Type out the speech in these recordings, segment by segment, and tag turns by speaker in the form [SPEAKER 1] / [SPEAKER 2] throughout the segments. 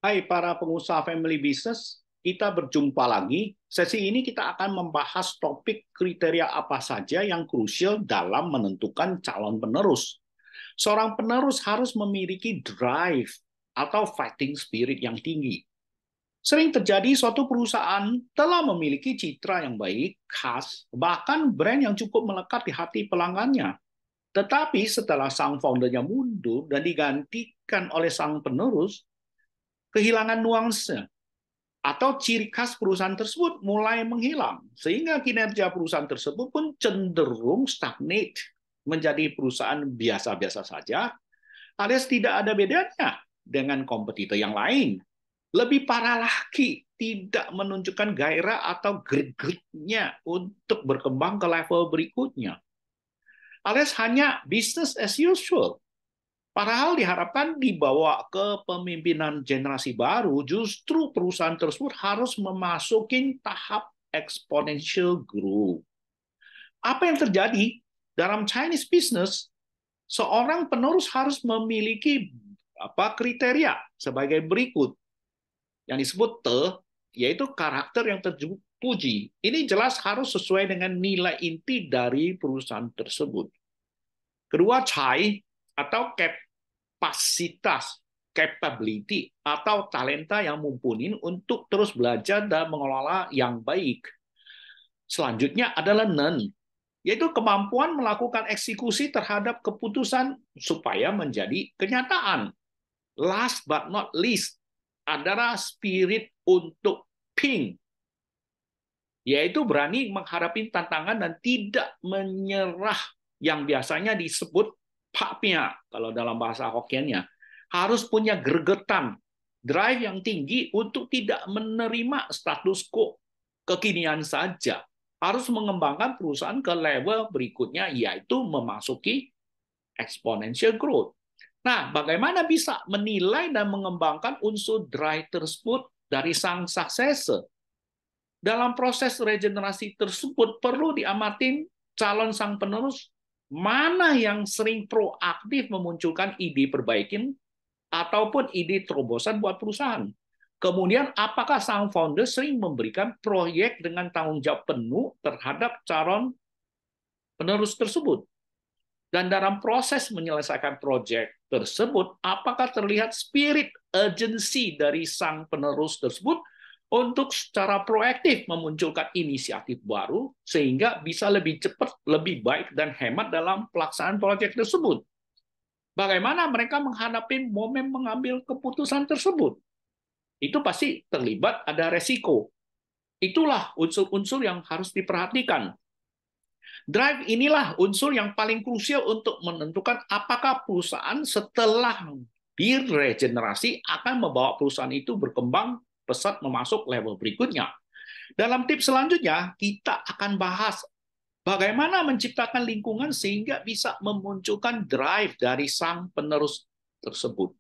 [SPEAKER 1] Hai para pengusaha family business, kita berjumpa lagi. Sesi ini kita akan membahas topik kriteria apa saja yang krusial dalam menentukan calon penerus. Seorang penerus harus memiliki drive atau fighting spirit yang tinggi. Sering terjadi suatu perusahaan telah memiliki citra yang baik, khas, bahkan brand yang cukup melekat di hati pelanggannya. Tetapi setelah sang foundernya mundur dan digantikan oleh sang penerus, kehilangan nuansa atau ciri khas perusahaan tersebut mulai menghilang, sehingga kinerja perusahaan tersebut pun cenderung stagnate, menjadi perusahaan biasa-biasa saja, alias tidak ada bedanya dengan kompetitor yang lain. Lebih parah lagi, tidak menunjukkan gairah atau gregetnya untuk berkembang ke level berikutnya, alias hanya business as usual. Padahal diharapkan dibawa ke pemimpinan generasi baru, justru perusahaan tersebut harus memasuki tahap exponential growth. Apa yang terjadi dalam Chinese business? Seorang penerus harus memiliki kriteria sebagai berikut, yang disebut yaitu karakter yang terpuji. Ini jelas harus sesuai dengan nilai inti dari perusahaan tersebut. Kedua, cai atau kapasitas, capability, atau talenta yang mumpuni untuk terus belajar dan mengelola yang baik. Selanjutnya adalah non, yaitu kemampuan melakukan eksekusi terhadap keputusan supaya menjadi kenyataan. Last but not least adalah spirit untuk ping, yaitu berani menghadapi tantangan dan tidak menyerah, yang biasanya disebut pakpia kalau dalam bahasa Hokkiennya. Harus punya gregetan, drive yang tinggi untuk tidak menerima status quo kekinian saja. Harus mengembangkan perusahaan ke level berikutnya, yaitu memasuki exponential growth. Nah, bagaimana bisa menilai dan mengembangkan unsur drive tersebut dari sang successor? Dalam proses regenerasi tersebut perlu diamatin calon sang penerus mana yang sering proaktif memunculkan ide perbaikan ataupun ide terobosan buat perusahaan. Kemudian, apakah sang founder sering memberikan proyek dengan tanggung jawab penuh terhadap calon penerus tersebut? Dan dalam proses menyelesaikan proyek tersebut, apakah terlihat spirit urgency dari sang penerus tersebut untuk secara proaktif memunculkan inisiatif baru sehingga bisa lebih cepat, lebih baik, dan hemat dalam pelaksanaan proyek tersebut? Bagaimana mereka menghadapi momen mengambil keputusan tersebut? Itu pasti terlibat ada resiko. Itulah unsur-unsur yang harus diperhatikan. Drive inilah unsur yang paling krusial untuk menentukan apakah perusahaan setelah diregenerasi akan membawa perusahaan itu berkembang pesat memasuk level berikutnya. Dalam tips selanjutnya, kita akan bahas bagaimana menciptakan lingkungan sehingga bisa memunculkan drive dari sang penerus tersebut.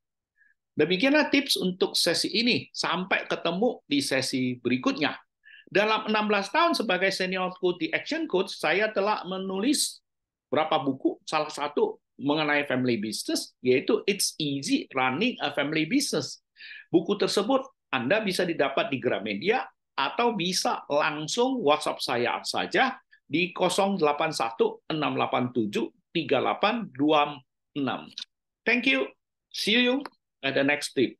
[SPEAKER 1] Demikianlah tips untuk sesi ini. Sampai ketemu di sesi berikutnya. Dalam 16 tahun sebagai senior coach di Action Coach, saya telah menulis berapa buku, salah satu mengenai family business, yaitu It's Easy Running a Family Business. Buku tersebut Anda bisa didapat di Gramedia atau bisa langsung WhatsApp saya saja di 0816873826. Thank you. See you at the next tip.